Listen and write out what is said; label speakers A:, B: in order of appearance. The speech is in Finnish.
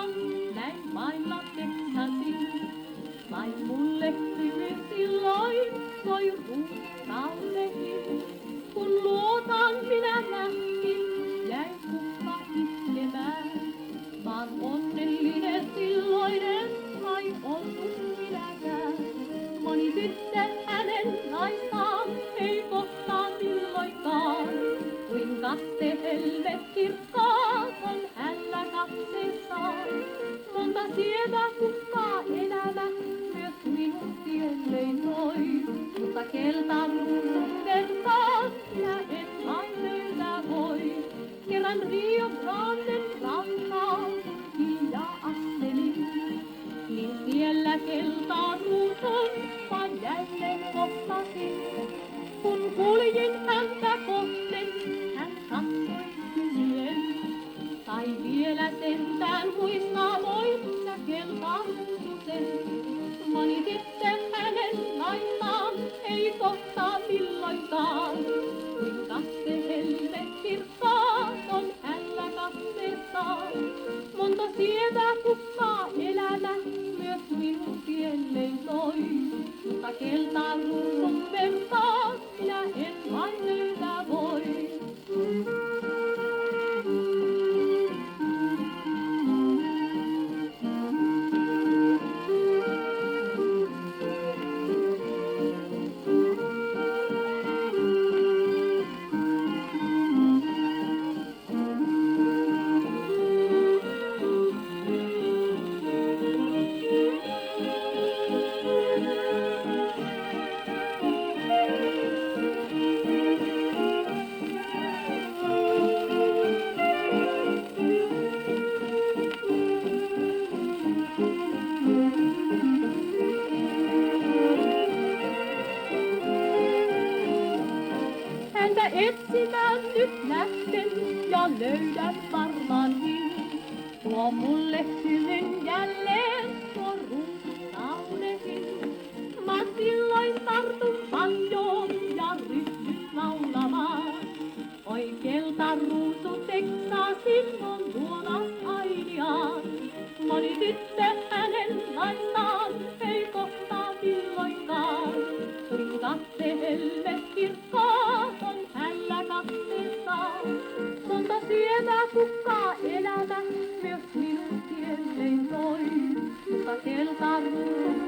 A: muistan, näin vain lapseksasi. Vain mulle hyvin silloin soi ruuskaudekin. Kun luotan minä nähtin, jäi kukka itkemään. Vaan onnellinen silloinen ai ollut minäkään. Moni tyttö hänen naistaan ei kohtaa milloinkaan. Kuinka se helvetkirkkaat on hänellä katseessaan. Monta sievää kukkaa elämä myös minun tielleni toi. Mutta keltaan ruusun vertaan minä en vain löytää voi. Kerran Rio Granden rantaan ja astelin. Niin siellä keltaan ruusun vaan jälleen kohtasin. Kun kuljin häntä kohden, hän katsoi kysyen. Tai vielä sentään muistaa voit sä keltaan ruususen. Moni tyttö hänen naistaan ei kohtaa milloinkaan. Kuinka se helvetkirkkaat on hänellä katseessaan. Monta sievää kukkaa elämä myös minun tielleni toi. Mutta keltaan ruusun vertaan minä en vain löytää voi. Häntä etsimään nyt lähten ja löydän varmaankin. Tuo mulle hyvin jälleen tuo ruuskaudekin. Mä silloin tartun banjoon ja ryhdyn laulamaan. Oi keltaruusu Teksasin on tuona ainiaan. Moni tyttö hänen naistaan ei kohtaa milloinkaan. Kuinka se helvetkirkkaat on hänellä katseessaan. Monta sievää kukkaa elämä myös minun tielleni toi. Mutta keltaruusu